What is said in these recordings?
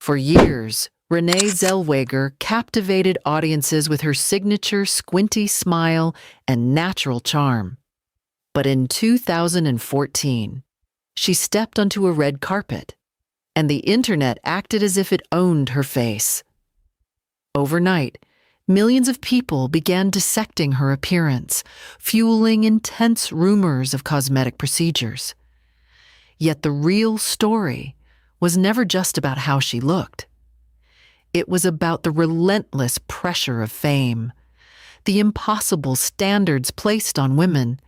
For years, Renée Zellweger captivated audiences with her signature squinty smile and natural charm. But in 2014, she stepped onto a red carpet, and the internet acted as if it owned her face. Overnight, millions of people began dissecting her appearance, fueling intense rumors of cosmetic procedures. Yet the real story was never just about how she looked. It was about the relentless pressure of fame, the impossible standards placed on women,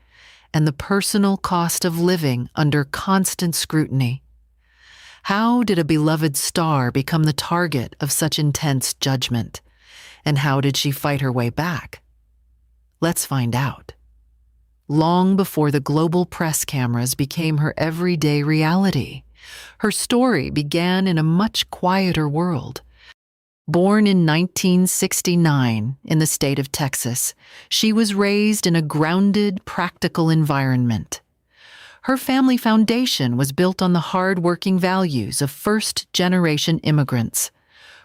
and the personal cost of living under constant scrutiny. How did a beloved star become the target of such intense judgment? And how did she fight her way back? Let's find out. Long before the global press cameras became her everyday reality, her story began in a much quieter world. Born in 1969 in the state of Texas, she was raised in a grounded, practical environment. Her family foundation was built on the hard-working values of first-generation immigrants.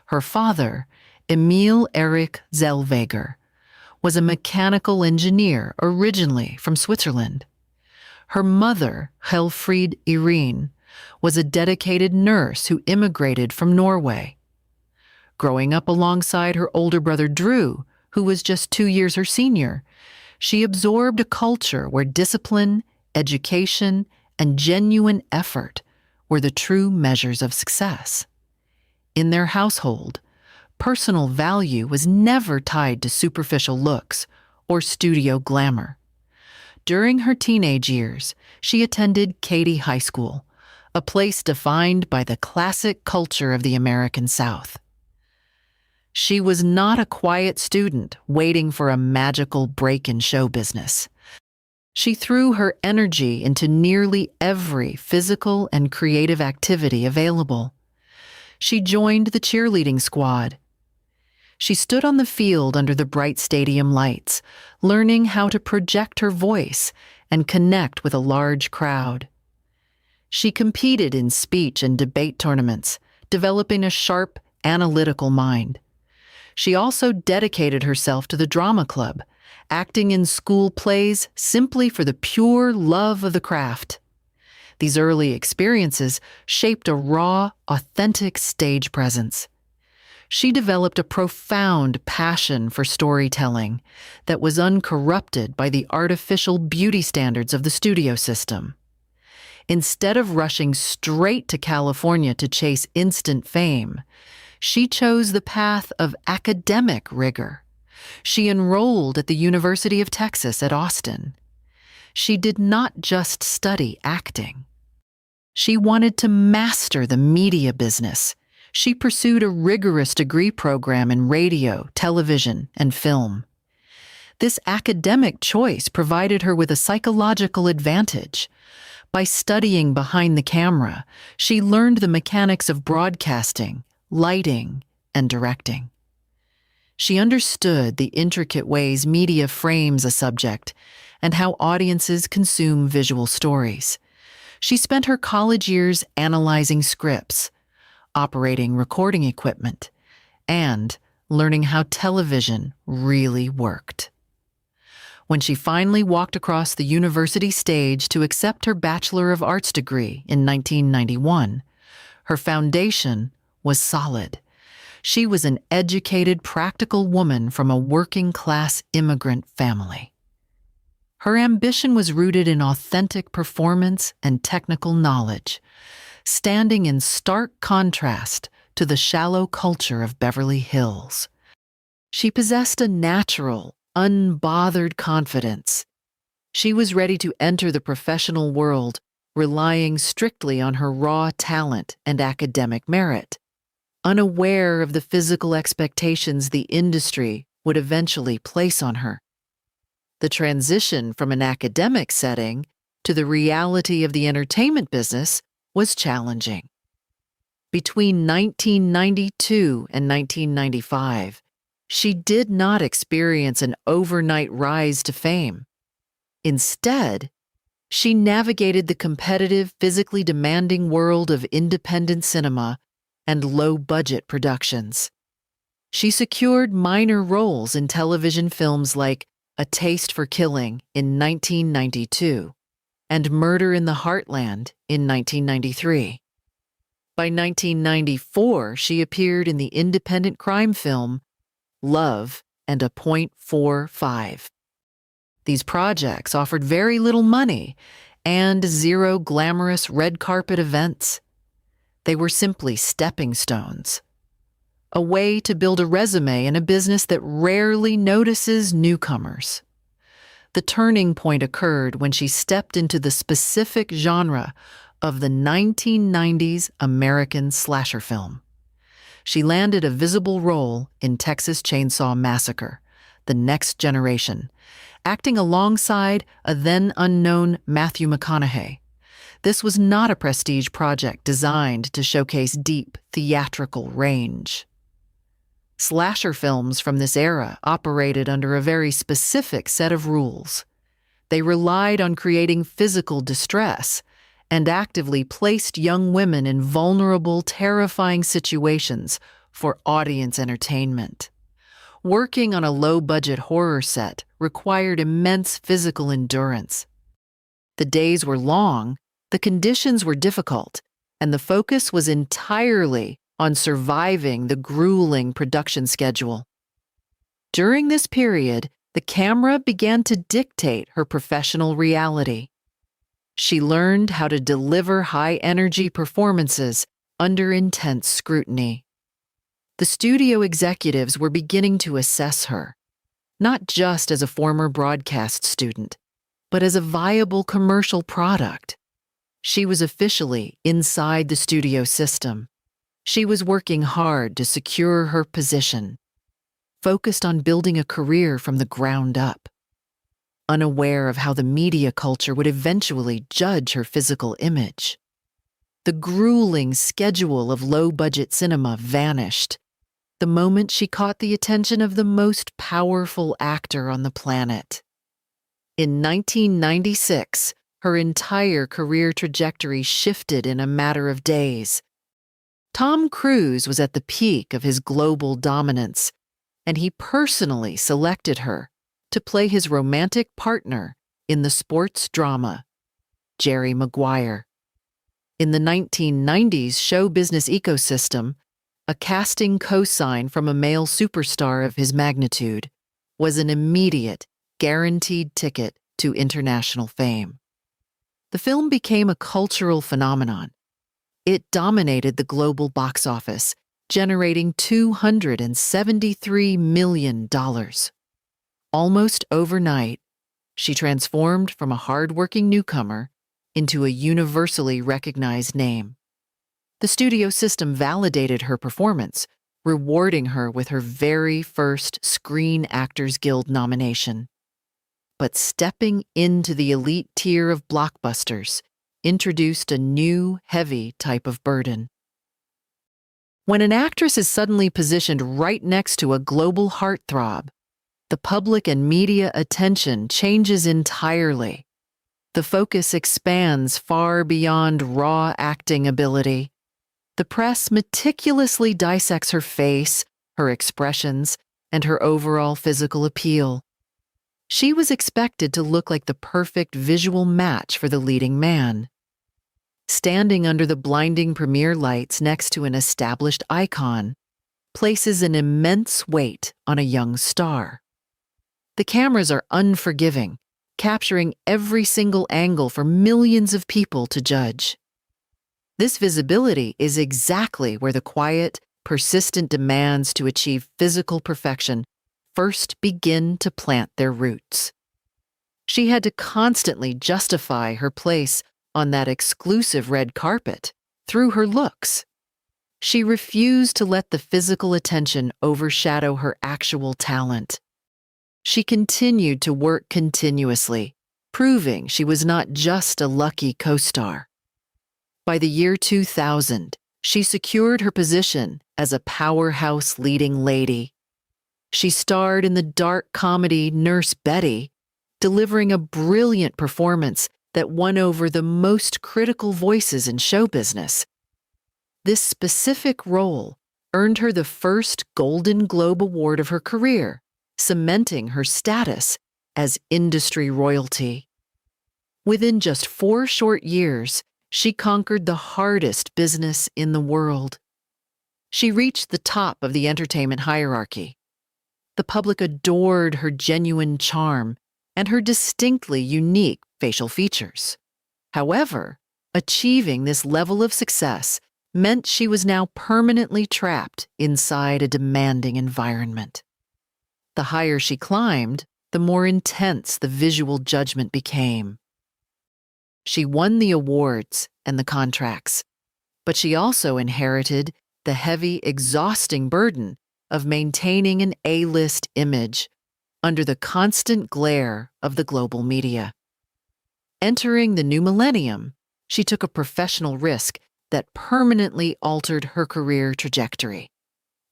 Her father, Emil Erich Zellweger, was a mechanical engineer originally from Switzerland. Her mother, Helfried Irene, was a dedicated nurse who immigrated from Norway. Growing up alongside her older brother Drew, who was just 2 years her senior, she absorbed a culture where discipline, education, and genuine effort were the true measures of success. In their household, personal value was never tied to superficial looks or studio glamour. During her teenage years, she attended Katy High School, a place defined by the classic culture of the American South. She was not a quiet student waiting for a magical break in show business. She threw her energy into nearly every physical and creative activity available. She joined the cheerleading squad. She stood on the field under the bright stadium lights, learning how to project her voice and connect with a large crowd. She competed in speech and debate tournaments, developing a sharp, analytical mind. She also dedicated herself to the drama club, acting in school plays simply for the pure love of the craft. These early experiences shaped a raw, authentic stage presence. She developed a profound passion for storytelling that was uncorrupted by the artificial beauty standards of the studio system. Instead of rushing straight to California to chase instant fame, she chose the path of academic rigor. She enrolled at the University of Texas at Austin. She did not just study acting. She wanted to master the media business. She pursued a rigorous degree program in radio, television, and film. This academic choice provided her with a psychological advantage. By studying behind the camera, she learned the mechanics of broadcasting, lighting, and directing. She understood the intricate ways media frames a subject and how audiences consume visual stories. She spent her college years analyzing scripts, operating recording equipment, and learning how television really worked. When she finally walked across the university stage to accept her Bachelor of Arts degree in 1991, her foundation was solid. She was an educated, practical woman from a working-class immigrant family. Her ambition was rooted in authentic performance and technical knowledge, standing in stark contrast to the shallow culture of Beverly Hills. She possessed a natural, unbothered confidence. She was ready to enter the professional world, relying strictly on her raw talent and academic merit, unaware of the physical expectations the industry would eventually place on her. The transition from an academic setting to the reality of the entertainment business was challenging. Between 1992 and 1995, she did not experience an overnight rise to fame. Instead, she navigated the competitive, physically demanding world of independent cinema and low-budget productions. She secured minor roles in television films like A Taste for Killing in 1992 and Murder in the Heartland in 1993. By 1994, she appeared in the independent crime film Love and a .45. These projects offered very little money and zero glamorous red carpet events. They were simply stepping stones, a way to build a resume in a business that rarely notices newcomers. The turning point occurred when she stepped into the specific genre of the 1990s American slasher film. She landed a visible role in Texas Chainsaw Massacre, The Next Generation, acting alongside a then-unknown Matthew McConaughey. This was not a prestige project designed to showcase deep theatrical range. Slasher films from this era operated under a very specific set of rules. They relied on creating physical distress and actively placed young women in vulnerable, terrifying situations for audience entertainment. Working on a low-budget horror set required immense physical endurance. The days were long, the conditions were difficult, and the focus was entirely on surviving the grueling production schedule. During this period, the camera began to dictate her professional reality. She learned how to deliver high-energy performances under intense scrutiny. The studio executives were beginning to assess her, not just as a former broadcast student, but as a viable commercial product. She was officially inside the studio system. She was working hard to secure her position, focused on building a career from the ground up, unaware of how the media culture would eventually judge her physical image. The grueling schedule of low-budget cinema vanished the moment she caught the attention of the most powerful actor on the planet. In 1996, her entire career trajectory shifted in a matter of days. Tom Cruise was at the peak of his global dominance, and he personally selected her to play his romantic partner in the sports drama, Jerry Maguire. In the 1990s show business ecosystem, a casting cosign from a male superstar of his magnitude was an immediate, guaranteed ticket to international fame. The film became a cultural phenomenon. It dominated the global box office, generating $273 million. Almost overnight, she transformed from a hard-working newcomer into a universally recognized name. The studio system validated her performance, rewarding her with her very first Screen Actors Guild nomination. But stepping into the elite tier of blockbusters introduced a new, heavy type of burden. When an actress is suddenly positioned right next to a global heartthrob, the public and media attention changes entirely. The focus expands far beyond raw acting ability. The press meticulously dissects her face, her expressions, and her overall physical appeal. She was expected to look like the perfect visual match for the leading man. Standing under the blinding premiere lights next to an established icon places an immense weight on a young star. The cameras are unforgiving, capturing every single angle for millions of people to judge. This visibility is exactly where the quiet, persistent demands to achieve physical perfection first begin to plant their roots. She had to constantly justify her place on that exclusive red carpet through her looks. She refused to let the physical attention overshadow her actual talent. She continued to work continuously, proving she was not just a lucky co-star. By the year 2000, she secured her position as a powerhouse leading lady. She starred in the dark comedy Nurse Betty, delivering a brilliant performance that won over the most critical voices in show business. This specific role earned her the first Golden Globe Award of her career, cementing her status as industry royalty. Within just 4 short years, she conquered the hardest business in the world. She reached the top of the entertainment hierarchy. The public adored her genuine charm and her distinctly unique facial features. However, achieving this level of success meant she was now permanently trapped inside a demanding environment. The higher she climbed, the more intense the visual judgment became. She won the awards and the contracts, but she also inherited the heavy, exhausting burden of maintaining an A-list image under the constant glare of the global media. Entering the new millennium, she took a professional risk that permanently altered her career trajectory.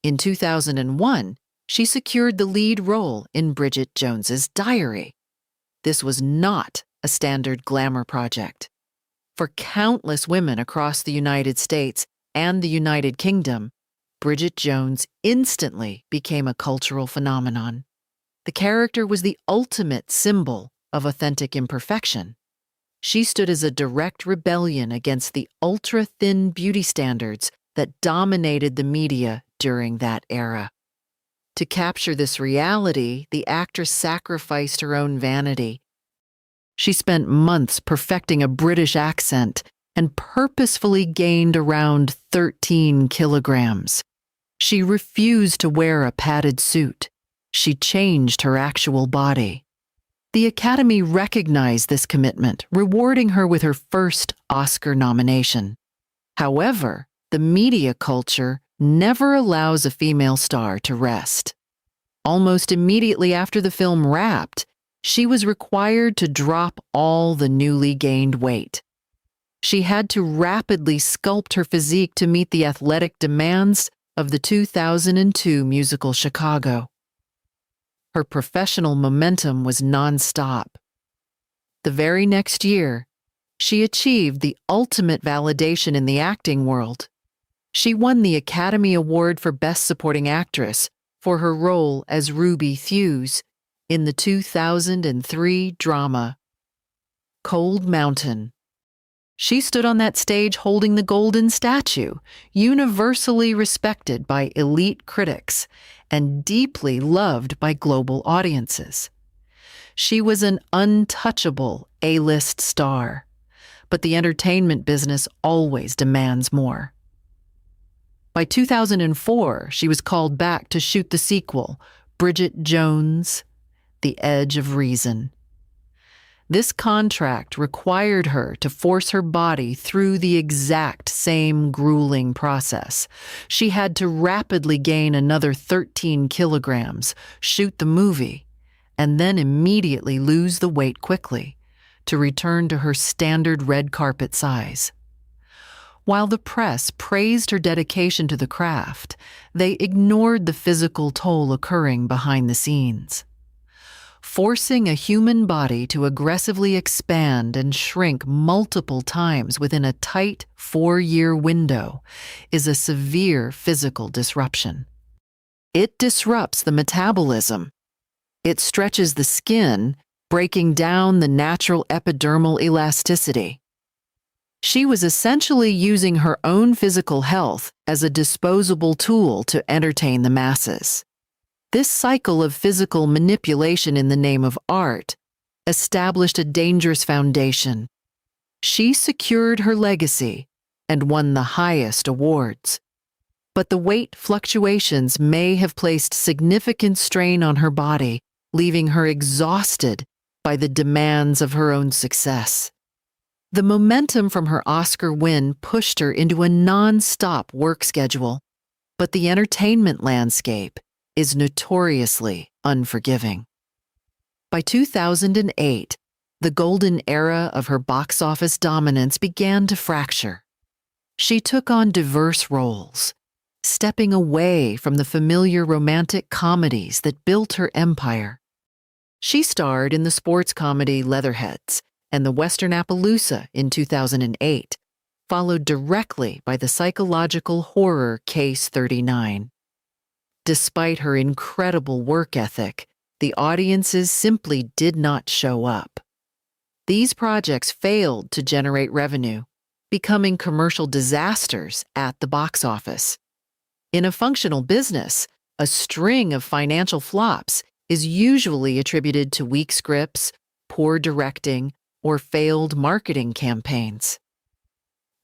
In 2001, she secured the lead role in Bridget Jones's Diary. This was not a standard glamour project. For countless women across the United States and the United Kingdom, Bridget Jones instantly became a cultural phenomenon. The character was the ultimate symbol of authentic imperfection. She stood as a direct rebellion against the ultra-thin beauty standards that dominated the media during that era. To capture this reality, the actress sacrificed her own vanity. She spent months perfecting a British accent and purposefully gained around 13 kilograms. She refused to wear a padded suit. She changed her actual body. The Academy recognized this commitment, rewarding her with her first Oscar nomination. However, the media culture never allows a female star to rest. Almost immediately after the film wrapped, she was required to drop all the newly gained weight. She had to rapidly sculpt her physique to meet the athletic demands of the 2002 musical Chicago. Her professional momentum was nonstop. The very next year, she achieved the ultimate validation in the acting world. She won the Academy Award for Best Supporting Actress for her role as Ruby Thews in the 2003 drama Cold Mountain. She stood on that stage holding the golden statue, universally respected by elite critics and deeply loved by global audiences. She was an untouchable A-list star, but the entertainment business always demands more. By 2004, she was called back to shoot the sequel, Bridget Jones, The Edge of Reason. This contract required her to force her body through the exact same grueling process. She had to rapidly gain another 13 kilograms, shoot the movie, and then immediately lose the weight quickly to return to her standard red carpet size. While the press praised her dedication to the craft, they ignored the physical toll occurring behind the scenes. Forcing a human body to aggressively expand and shrink multiple times within a tight 4-year window is a severe physical disruption. It disrupts the metabolism. It stretches the skin, breaking down the natural epidermal elasticity. She was essentially using her own physical health as a disposable tool to entertain the masses. This cycle of physical manipulation in the name of art established a dangerous foundation. She secured her legacy and won the highest awards. But the weight fluctuations may have placed significant strain on her body, leaving her exhausted by the demands of her own success. The momentum from her Oscar win pushed her into a non-stop work schedule, but the entertainment landscape is notoriously unforgiving. By 2008, the golden era of her box office dominance began to fracture. She took on diverse roles, stepping away from the familiar romantic comedies that built her empire. She starred in the sports comedy Leatherheads and the Western Appaloosa in 2008, followed directly by the psychological horror Case 39. Despite her incredible work ethic, the audiences simply did not show up. These projects failed to generate revenue, becoming commercial disasters at the box office. In a functional business, a string of financial flops is usually attributed to weak scripts, poor directing, or failed marketing campaigns.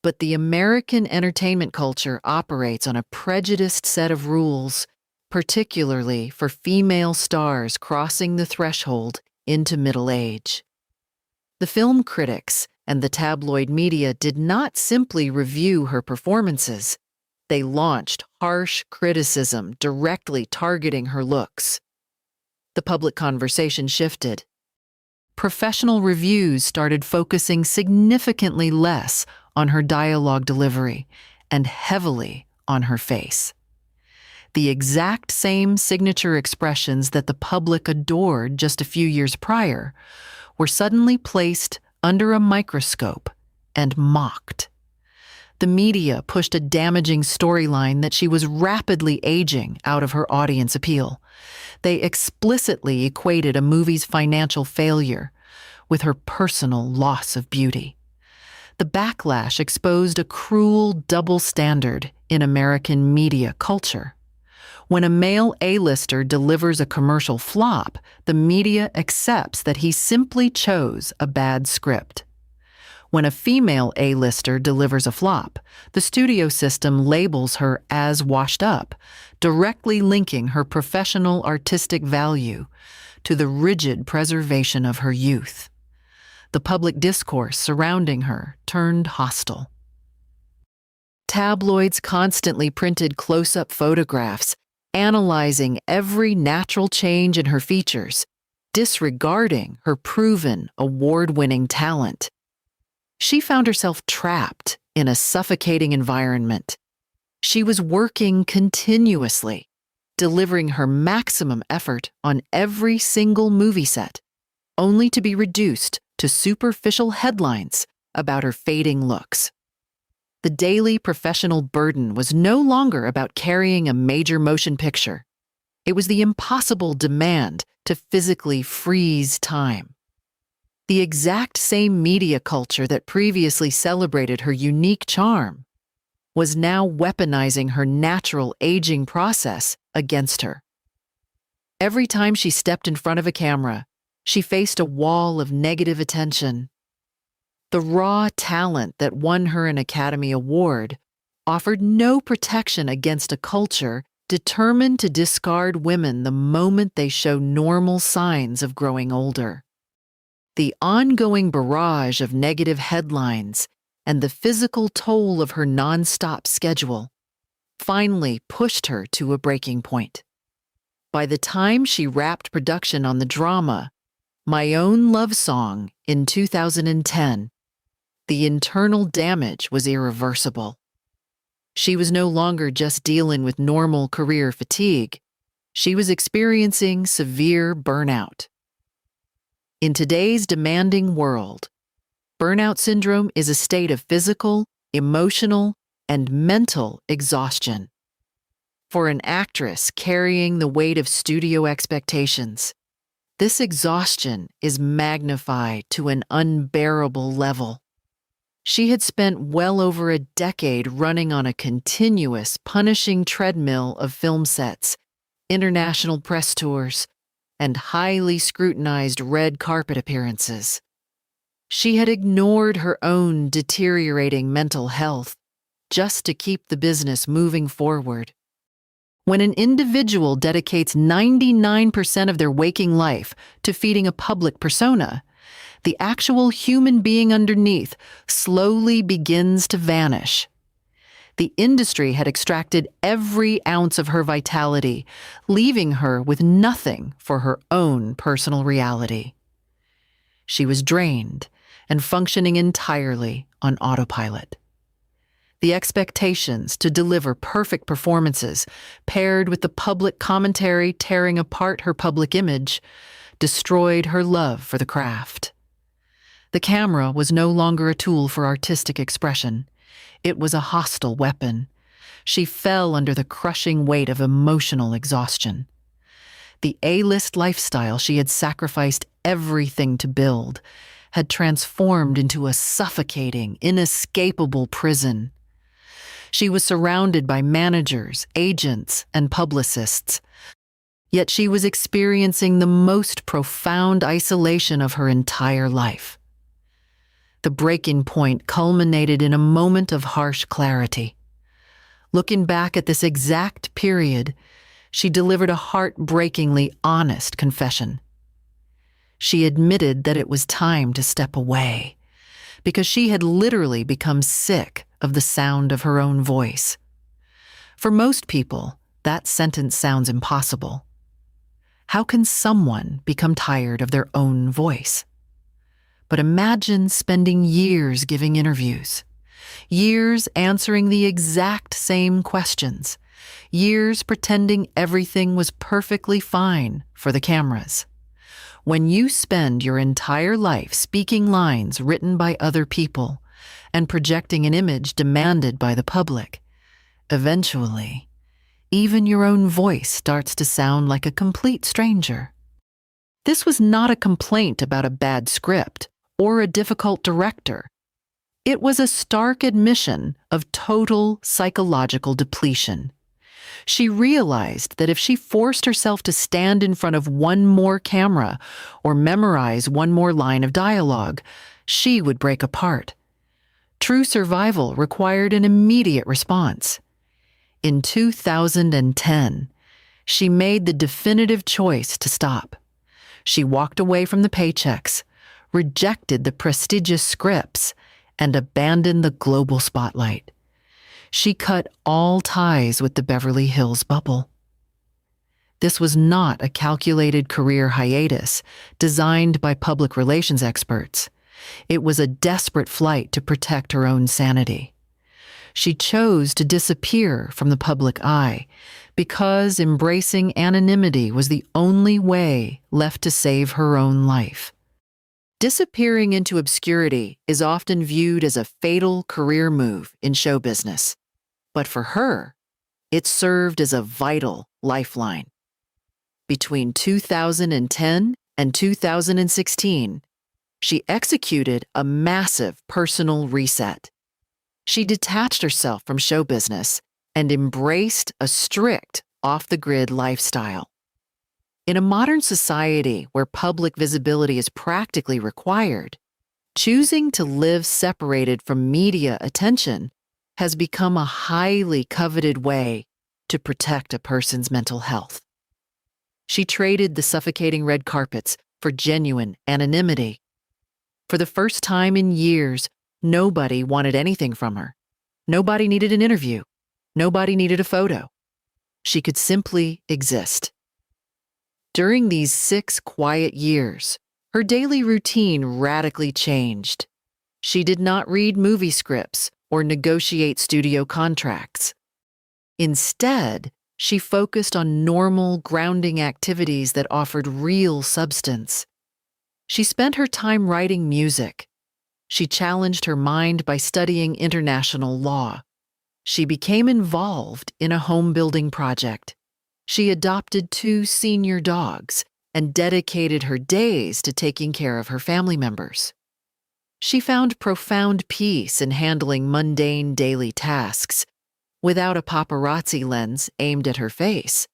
But the American entertainment culture operates on a prejudiced set of rules, particularly for female stars crossing the threshold into middle age. The film critics and the tabloid media did not simply review her performances. They launched harsh criticism directly targeting her looks. The public conversation shifted. Professional reviews started focusing significantly less on her dialogue delivery and heavily on her face. The exact same signature expressions that the public adored just a few years prior were suddenly placed under a microscope and mocked. The media pushed a damaging storyline that she was rapidly aging out of her audience appeal. They explicitly equated a movie's financial failure with her personal loss of beauty. The backlash exposed a cruel double standard in American media culture. When a male A-lister delivers a commercial flop, the media accepts that he simply chose a bad script. When a female A-lister delivers a flop, the studio system labels her as washed up, directly linking her professional artistic value to the rigid preservation of her youth. The public discourse surrounding her turned hostile. Tabloids constantly printed close-up photographs, analyzing every natural change in her features, disregarding her proven award-winning talent. She found herself trapped in a suffocating environment. She was working continuously, delivering her maximum effort on every single movie set, only to be reduced to superficial headlines about her fading looks. The daily professional burden was no longer about carrying a major motion picture. It was the impossible demand to physically freeze time. The exact same media culture that previously celebrated her unique charm was now weaponizing her natural aging process against her. Every time she stepped in front of a camera, she faced a wall of negative attention. The raw talent that won her an Academy Award offered no protection against a culture determined to discard women the moment they show normal signs of growing older. The ongoing barrage of negative headlines and the physical toll of her nonstop schedule finally pushed her to a breaking point. By the time she wrapped production on the drama, My Own Love Song, in 2010, the internal damage was irreversible. She was no longer just dealing with normal career fatigue. She was experiencing severe burnout. In today's demanding world, burnout syndrome is a state of physical, emotional, and mental exhaustion. For an actress carrying the weight of studio expectations, this exhaustion is magnified to an unbearable level. She had spent well over a decade running on a continuous, punishing treadmill of film sets, international press tours, and highly scrutinized red carpet appearances. She had ignored her own deteriorating mental health just to keep the business moving forward. When an individual dedicates 99% of their waking life to feeding a public persona, the actual human being underneath slowly begins to vanish. The industry had extracted every ounce of her vitality, leaving her with nothing for her own personal reality. She was drained and functioning entirely on autopilot. The expectations to deliver perfect performances, paired with the public commentary tearing apart her public image, destroyed her love for the craft. The camera was no longer a tool for artistic expression. It was a hostile weapon. She fell under the crushing weight of emotional exhaustion. The A-list lifestyle she had sacrificed everything to build had transformed into a suffocating, inescapable prison. She was surrounded by managers, agents, and publicists, yet she was experiencing the most profound isolation of her entire life. The breaking point culminated in a moment of harsh clarity. Looking back at this exact period, she delivered a heartbreakingly honest confession. She admitted that it was time to step away, because she had literally become sick of the sound of her own voice. For most people, that sentence sounds impossible. How can someone become tired of their own voice? But imagine spending years giving interviews, years answering the exact same questions, years pretending everything was perfectly fine for the cameras. When you spend your entire life speaking lines written by other people and projecting an image demanded by the public, eventually, even your own voice starts to sound like a complete stranger. This was not a complaint about a bad script or a difficult director. It was a stark admission of total psychological depletion. She realized that if she forced herself to stand in front of one more camera or memorize one more line of dialogue, she would break apart. True survival required an immediate response. In 2010, she made the definitive choice to stop. She walked away from the paychecks, rejected the prestigious scripts, and abandoned the global spotlight. She cut all ties with the Beverly Hills bubble. This was not a calculated career hiatus designed by public relations experts. It was a desperate flight to protect her own sanity. She chose to disappear from the public eye because embracing anonymity was the only way left to save her own life. Disappearing into obscurity is often viewed as a fatal career move in show business. But for her, it served as a vital lifeline. Between 2010 and 2016, she executed a massive personal reset. She detached herself from show business and embraced a strict, off-the-grid lifestyle. In a modern society where public visibility is practically required, choosing to live separated from media attention has become a highly coveted way to protect a person's mental health. She traded the suffocating red carpets for genuine anonymity. For the first time in years, nobody wanted anything from her. Nobody needed an interview. Nobody needed a photo. She could simply exist. During these 6 quiet years, her daily routine radically changed. She did not read movie scripts or negotiate studio contracts. Instead, she focused on normal, grounding activities that offered real substance. She spent her time writing music. She challenged her mind by studying international law. She became involved in a home-building project. She adopted 2 senior dogs and dedicated her days to taking care of her family members. She found profound peace in handling mundane daily tasks without a paparazzi lens aimed at her face.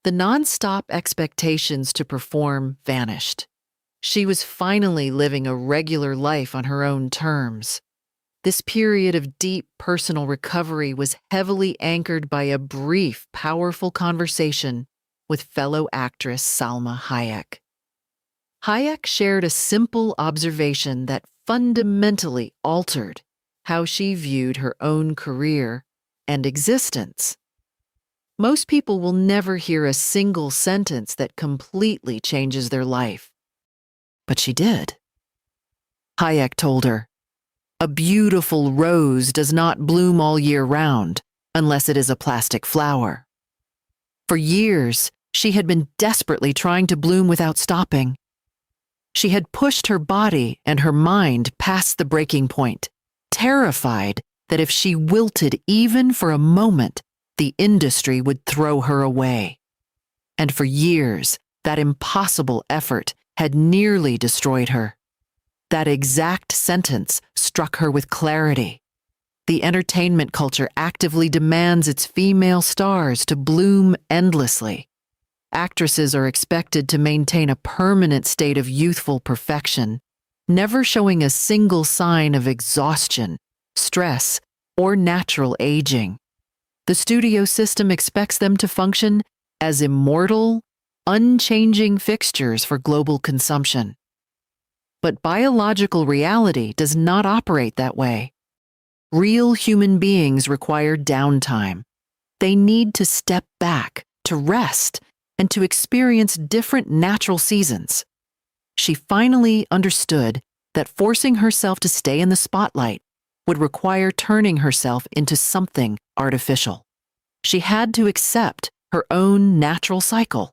The nonstop expectations to perform vanished. She was finally living a regular life on her own terms. This period of deep personal recovery was heavily anchored by a brief, powerful conversation with fellow actress Salma Hayek. Hayek shared a simple observation that fundamentally altered how she viewed her own career and existence. Most people will never hear a single sentence that completely changes their life. But she did. Hayek told her, "A beautiful rose does not bloom all year round unless it is a plastic flower." For years, she had been desperately trying to bloom without stopping. She had pushed her body and her mind past the breaking point, terrified that if she wilted even for a moment, the industry would throw her away. And for years, that impossible effort had nearly destroyed her. That exact sentence struck her with clarity. The entertainment culture actively demands its female stars to bloom endlessly. Actresses are expected to maintain a permanent state of youthful perfection, never showing a single sign of exhaustion, stress, or natural aging. The studio system expects them to function as immortal, unchanging fixtures for global consumption. But biological reality does not operate that way. Real human beings require downtime. They need to step back, to rest, and to experience different natural seasons. She finally understood that forcing herself to stay in the spotlight would require turning herself into something artificial. She had to accept her own natural cycle.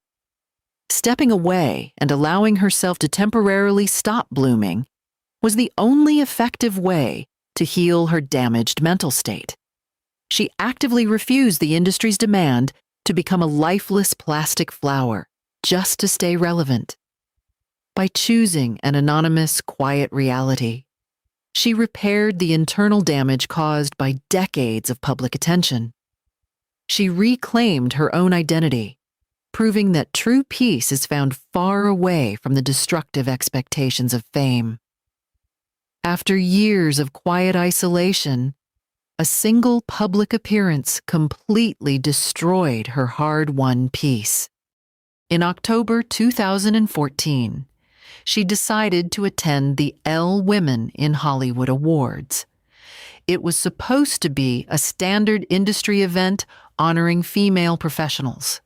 Stepping away and allowing herself to temporarily stop blooming was the only effective way to heal her damaged mental state. She actively refused the industry's demand to become a lifeless plastic flower just to stay relevant. By choosing an anonymous, quiet reality, she repaired the internal damage caused by decades of public attention. She reclaimed her own identity, proving that true peace is found far away from the destructive expectations of fame. After years of quiet isolation, a single public appearance completely destroyed her hard-won peace. In October 2014, she decided to attend the Elle Women in Hollywood Awards. It was supposed to be a standard industry event honoring female professionals.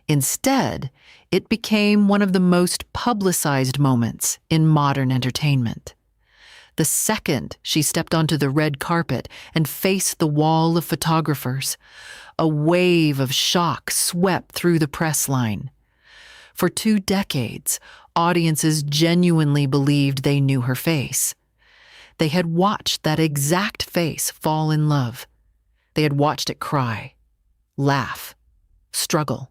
Instead, it became one of the most publicized moments in modern entertainment. The second she stepped onto the red carpet and faced the wall of photographers, a wave of shock swept through the press line. For 2 decades, audiences genuinely believed they knew her face. They had watched that exact face fall in love. They had watched it cry, laugh, struggle,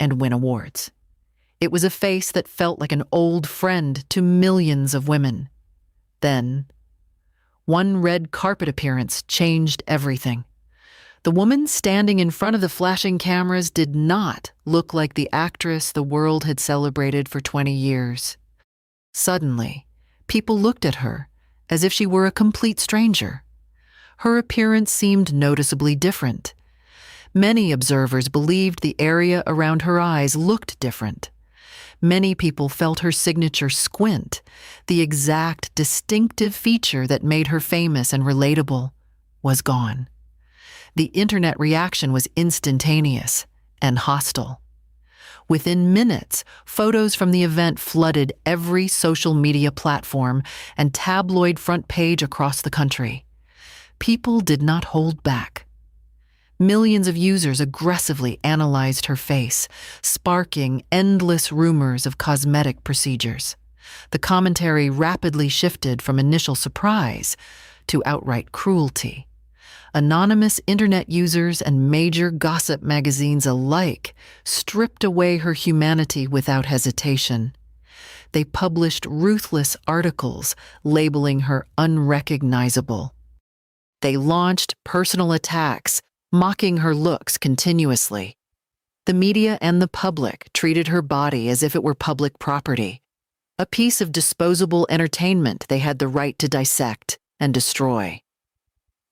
and win awards. It was a face that felt like an old friend to millions of women. Then, one red carpet appearance changed everything. The woman standing in front of the flashing cameras did not look like the actress the world had celebrated for 20 years. Suddenly, people looked at her as if she were a complete stranger. Her appearance seemed noticeably different. Many observers believed the area around her eyes looked different. Many people felt her signature squint, the exact distinctive feature that made her famous and relatable, was gone. The internet reaction was instantaneous and hostile. Within minutes, photos from the event flooded every social media platform and tabloid front page across the country. People did not hold back. Millions of users aggressively analyzed her face, sparking endless rumors of cosmetic procedures. The commentary rapidly shifted from initial surprise to outright cruelty. Anonymous internet users and major gossip magazines alike stripped away her humanity without hesitation. They published ruthless articles labeling her unrecognizable. They launched personal attacks, mocking her looks continuously. The media and the public treated her body as if it were public property, a piece of disposable entertainment they had the right to dissect and destroy.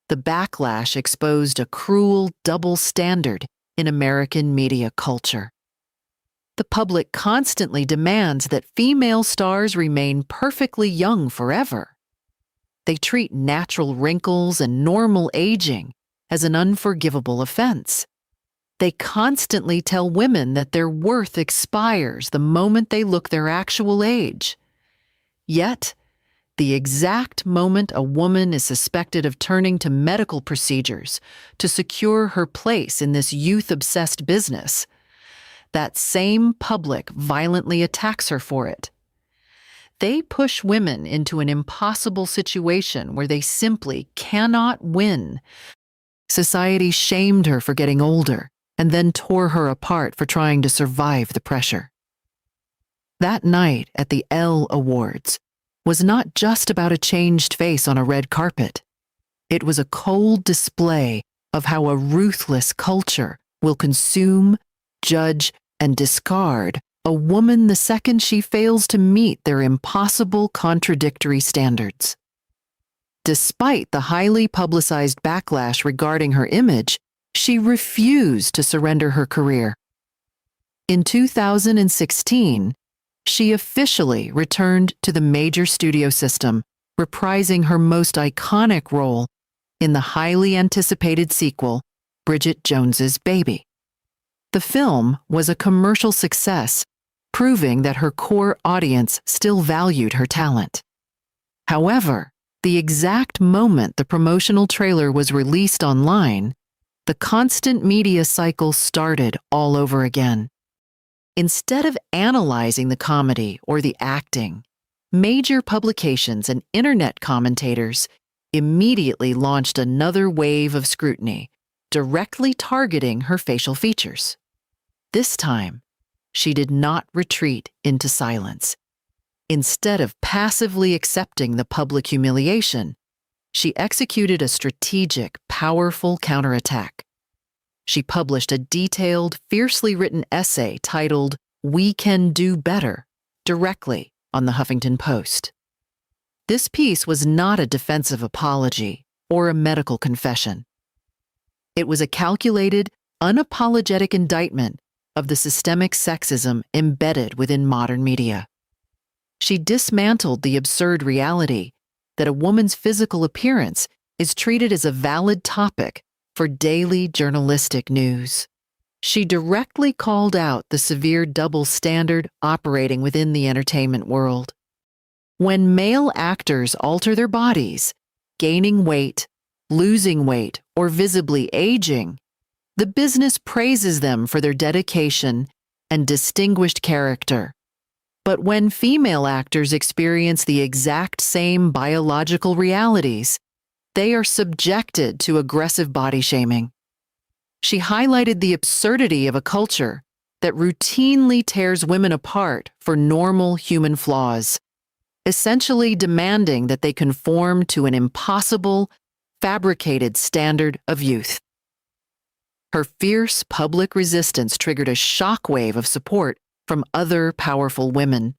The backlash exposed a cruel double standard in American media culture. The public constantly demands that female stars remain perfectly young forever. They treat natural wrinkles and normal aging as an unforgivable offense. They constantly tell women that their worth expires the moment they look their actual age. Yet, the exact moment a woman is suspected of turning to medical procedures to secure her place in this youth-obsessed business, that same public violently attacks her for it. They push women into an impossible situation where they simply cannot win. Society shamed her for getting older and then tore her apart for trying to survive the pressure. That night at the Elle Awards was not just about a changed face on a red carpet. It was a cold display of how a ruthless culture will consume, judge, and discard a woman the second she fails to meet their impossible contradictory standards. Despite the highly publicized backlash regarding her image, she refused to surrender her career. In 2016, she officially returned to the major studio system, reprising her most iconic role in the highly anticipated sequel, Bridget Jones's Baby. The film was a commercial success, proving that her core audience still valued her talent. However, the exact moment the promotional trailer was released online, the constant media cycle started all over again. Instead of analyzing the comedy or the acting, major publications and internet commentators immediately launched another wave of scrutiny, directly targeting her facial features. This time, she did not retreat into silence. Instead of passively accepting the public humiliation, she executed a strategic, powerful counterattack. She published a detailed, fiercely written essay titled, "We Can Do Better," directly on the Huffington Post. This piece was not a defensive apology or a medical confession. It was a calculated, unapologetic indictment of the systemic sexism embedded within modern media. She dismantled the absurd reality that a woman's physical appearance is treated as a valid topic for daily journalistic news. She directly called out the severe double standard operating within the entertainment world. When male actors alter their bodies, gaining weight, losing weight, or visibly aging, the business praises them for their dedication and distinguished character. But when female actors experience the exact same biological realities, they are subjected to aggressive body shaming. She highlighted the absurdity of a culture that routinely tears women apart for normal human flaws, essentially demanding that they conform to an impossible, fabricated standard of youth. Her fierce public resistance triggered a shockwave of support from other powerful women.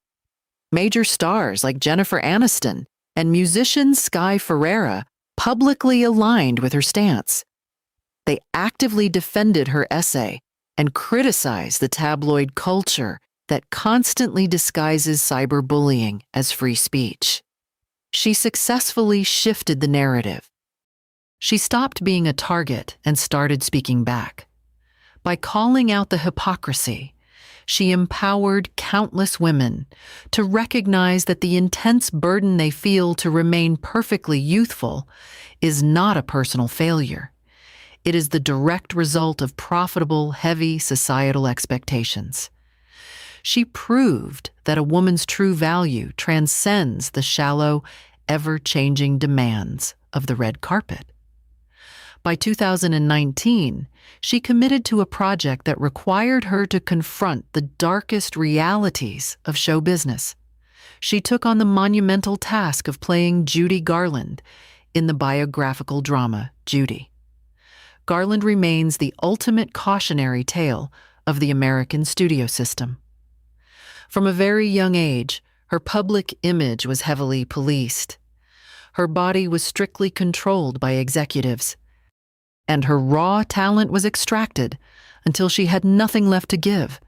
Major stars like Jennifer Aniston and musician Sky Ferreira publicly aligned with her stance. They actively defended her essay and criticized the tabloid culture that constantly disguises cyberbullying as free speech. She successfully shifted the narrative. She stopped being a target and started speaking back. By calling out the hypocrisy, she empowered countless women to recognize that the intense burden they feel to remain perfectly youthful is not a personal failure. It is the direct result of profitable, heavy societal expectations. She proved that a woman's true value transcends the shallow, ever-changing demands of the red carpet. By 2019, she committed to a project that required her to confront the darkest realities of show business. She took on the monumental task of playing Judy Garland in the biographical drama Judy. Garland remains the ultimate cautionary tale of the American studio system. From a very young age, her public image was heavily policed. Her body was strictly controlled by executives, and her raw talent was extracted until she had nothing left to give.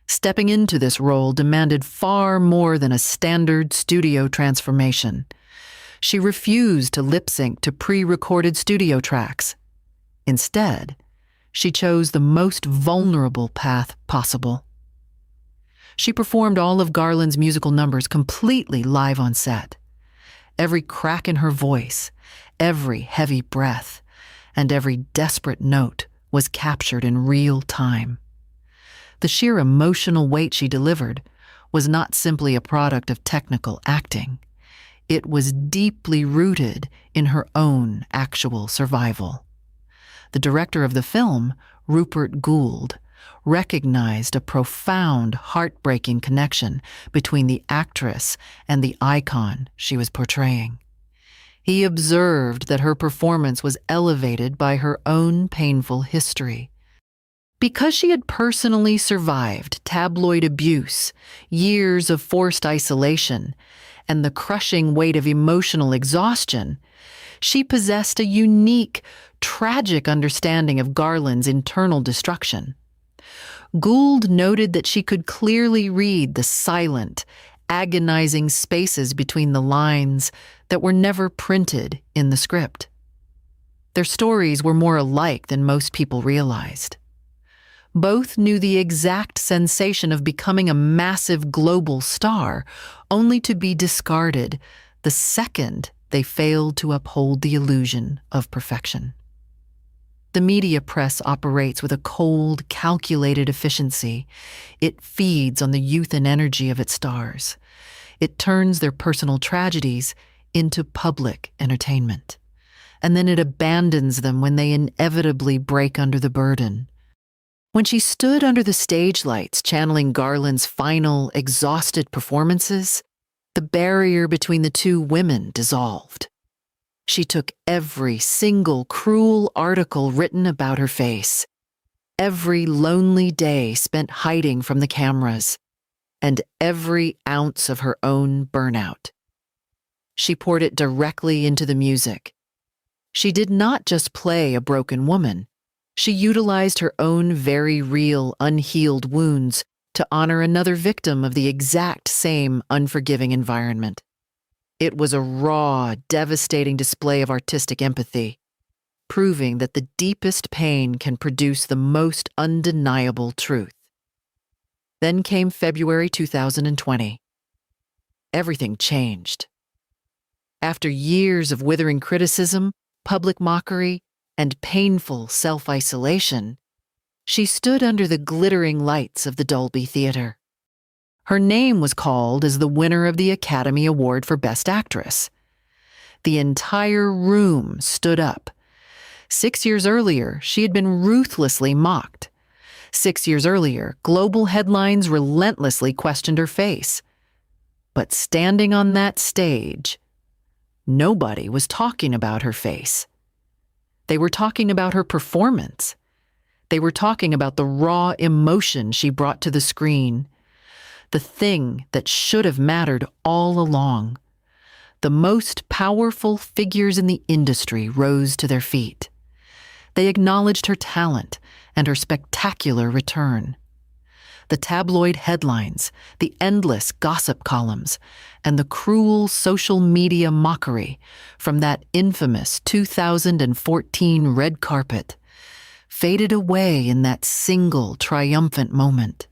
Stepping into this role demanded far more than a standard studio transformation. She refused to lip-sync to pre-recorded studio tracks. Instead, she chose the most vulnerable path possible. She performed all of Garland's musical numbers completely live on set. Every crack in her voice, every heavy breath, and every desperate note was captured in real time. The sheer emotional weight she delivered was not simply a product of technical acting. It was deeply rooted in her own actual survival. The director of the film, Rupert Gould, recognized a profound, heartbreaking connection between the actress and the icon she was portraying. He observed that her performance was elevated by her own painful history. Because she had personally survived tabloid abuse, years of forced isolation, and the crushing weight of emotional exhaustion, she possessed a unique, tragic understanding of Garland's internal destruction. Gould noted that she could clearly read the silent, agonizing spaces between the lines that were never printed in the script. Their stories were more alike than most people realized. Both knew the exact sensation of becoming a massive global star, only to be discarded the second they failed to uphold the illusion of perfection. The media press operates with a cold, calculated efficiency. It feeds on the youth and energy of its stars. It turns their personal tragedies into public entertainment. And then it abandons them when they inevitably break under the burden. When she stood under the stage lights channeling Garland's final, exhausted performances, the barrier between the two women dissolved. She took every single cruel article written about her face, every lonely day spent hiding from the cameras, and every ounce of her own burnout. She poured it directly into the music. She did not just play a broken woman. She utilized her own very real, unhealed wounds to honor another victim of the exact same unforgiving environment. It was a raw, devastating display of artistic empathy, proving that the deepest pain can produce the most undeniable truth. Then came February 2020. Everything changed. After years of withering criticism, public mockery, and painful self-isolation, she stood under the glittering lights of the Dolby Theater. Her name was called as the winner of the Academy Award for Best Actress. The entire room stood up. 6 years earlier, she had been ruthlessly mocked. 6 years earlier, global headlines relentlessly questioned her face. But standing on that stage, nobody was talking about her face. They were talking about her performance. They were talking about the raw emotion she brought to the screen, the thing that should have mattered all along. The most powerful figures in the industry rose to their feet. They acknowledged her talent and her spectacular return. The tabloid headlines, the endless gossip columns, and the cruel social media mockery from that infamous 2014 red carpet faded away in that single triumphant moment.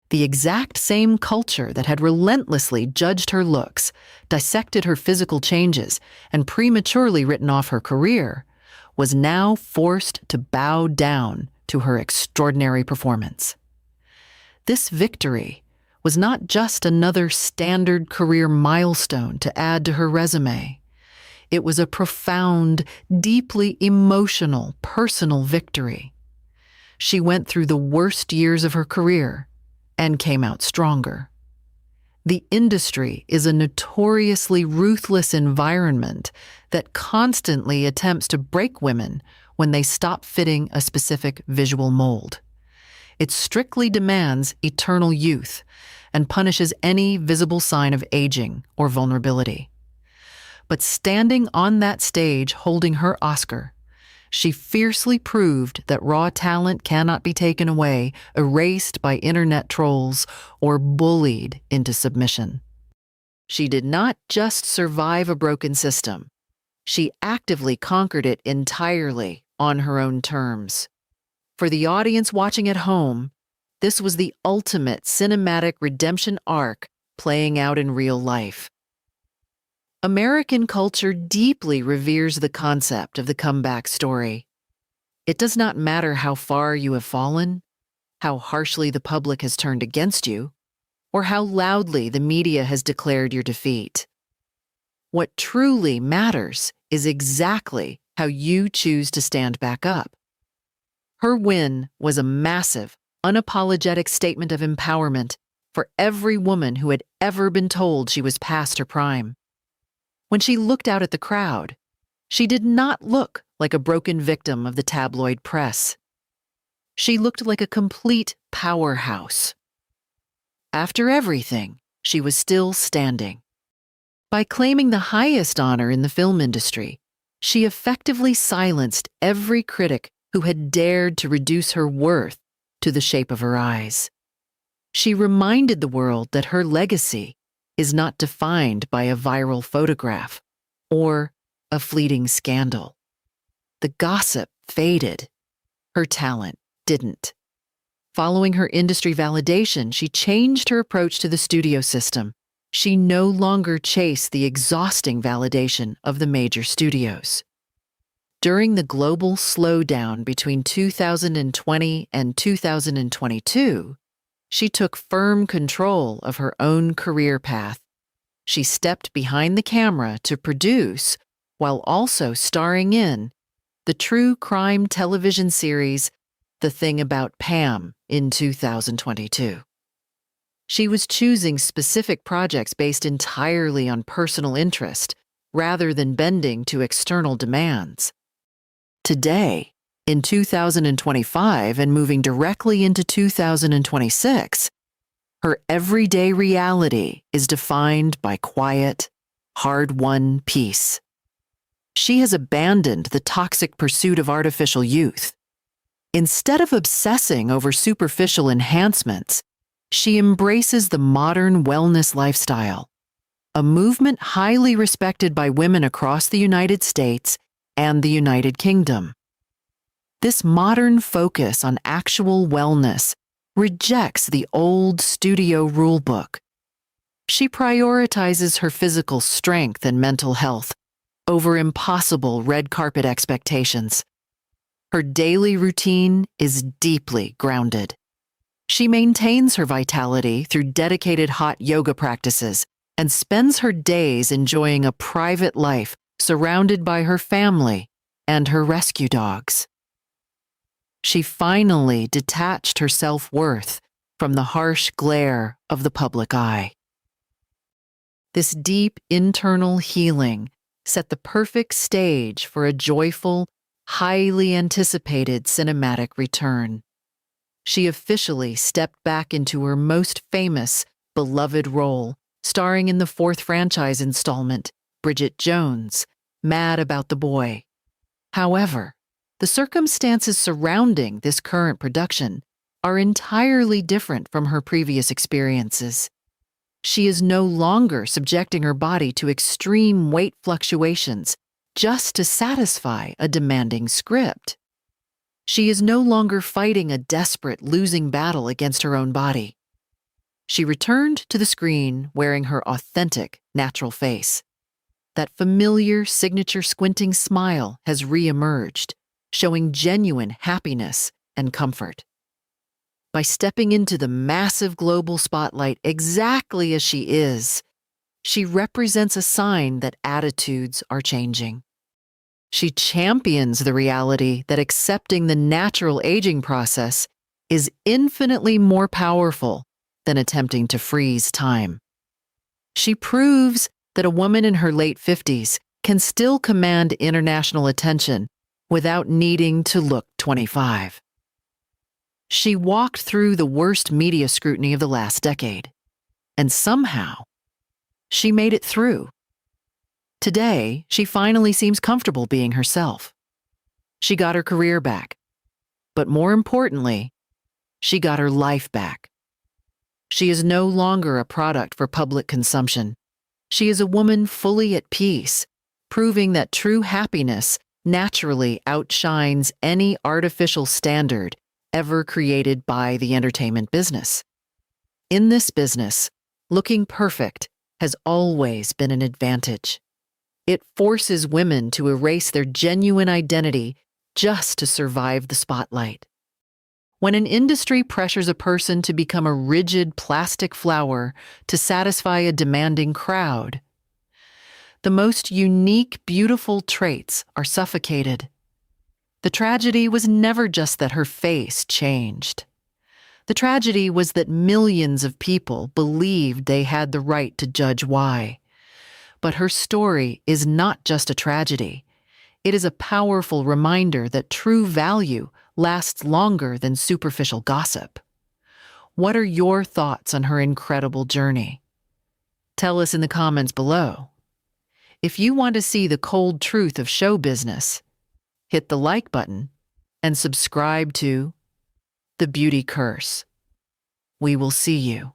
The exact same culture that had relentlessly judged her looks, dissected her physical changes, and prematurely written off her career was now forced to bow down to her extraordinary performance. This victory was not just another standard career milestone to add to her resume. It was a profound, deeply emotional, personal victory. She went through the worst years of her career and came out stronger. The industry is a notoriously ruthless environment that constantly attempts to break women when they stop fitting a specific visual mold. It strictly demands eternal youth and punishes any visible sign of aging or vulnerability. But standing on that stage holding her Oscar, she fiercely proved that raw talent cannot be taken away, erased by internet trolls, or bullied into submission. She did not just survive a broken system. She actively conquered it entirely on her own terms. For the audience watching at home, this was the ultimate cinematic redemption arc playing out in real life. American culture deeply reveres the concept of the comeback story. It does not matter how far you have fallen, how harshly the public has turned against you, or how loudly the media has declared your defeat. What truly matters is exactly how you choose to stand back up. Her win was a massive, unapologetic statement of empowerment for every woman who had ever been told she was past her prime. When she looked out at the crowd, she did not look like a broken victim of the tabloid press. She looked like a complete powerhouse. After everything, she was still standing. By claiming the highest honor in the film industry, she effectively silenced every critic who had dared to reduce her worth to the shape of her eyes. She reminded the world that her legacy is not defined by a viral photograph or a fleeting scandal. The gossip faded. Her talent didn't. Following her industry validation, she changed her approach to the studio system. She no longer chased the exhausting validation of the major studios. During the global slowdown between 2020 and 2022, she took firm control of her own career path. She stepped behind the camera to produce, while also starring in, the true crime television series The Thing About Pam in 2022. She was choosing specific projects based entirely on personal interest rather than bending to external demands. Today, in 2025 and moving directly into 2026, her everyday reality is defined by quiet, hard-won peace. She has abandoned the toxic pursuit of artificial youth. Instead of obsessing over superficial enhancements, she embraces the modern wellness lifestyle, a movement highly respected by women across the United States and the United Kingdom. This modern focus on actual wellness rejects the old studio rulebook. She prioritizes her physical strength and mental health over impossible red carpet expectations. Her daily routine is deeply grounded. She maintains her vitality through dedicated hot yoga practices and spends her days enjoying a private life surrounded by her family and her rescue dogs. She finally detached her self-worth from the harsh glare of the public eye. This deep internal healing set the perfect stage for a joyful, highly anticipated cinematic return. She officially stepped back into her most famous, beloved role, starring in the fourth franchise installment, Bridget Jones, Mad About the Boy. However, the circumstances surrounding this current production are entirely different from her previous experiences. She is no longer subjecting her body to extreme weight fluctuations just to satisfy a demanding script. She is no longer fighting a desperate, losing battle against her own body. She returned to the screen wearing her authentic, natural face. That familiar, signature squinting smile has re-emerged, showing genuine happiness and comfort. By stepping into the massive global spotlight exactly as she is, she represents a sign that attitudes are changing. She champions the reality that accepting the natural aging process is infinitely more powerful than attempting to freeze time. She proves that a woman in her late 50s can still command international attention without needing to look 25. She walked through the worst media scrutiny of the last decade, and somehow, she made it through. Today, she finally seems comfortable being herself. She got her career back, but more importantly, she got her life back. She is no longer a product for public consumption. She is a woman fully at peace, proving that true happiness naturally outshines any artificial standard ever created by the entertainment business. In this business, looking perfect has always been an advantage. It forces women to erase their genuine identity just to survive the spotlight. When an industry pressures a person to become a rigid plastic flower to satisfy a demanding crowd, the most unique, beautiful traits are suffocated. The tragedy was never just that her face changed. The tragedy was that millions of people believed they had the right to judge why. But her story is not just a tragedy. It is a powerful reminder that true value lasts longer than superficial gossip. What are your thoughts on her incredible journey? Tell us in the comments below. If you want to see the cold truth of show business, hit the like button and subscribe to The Beauty Curse. We will see you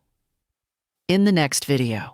in the next video.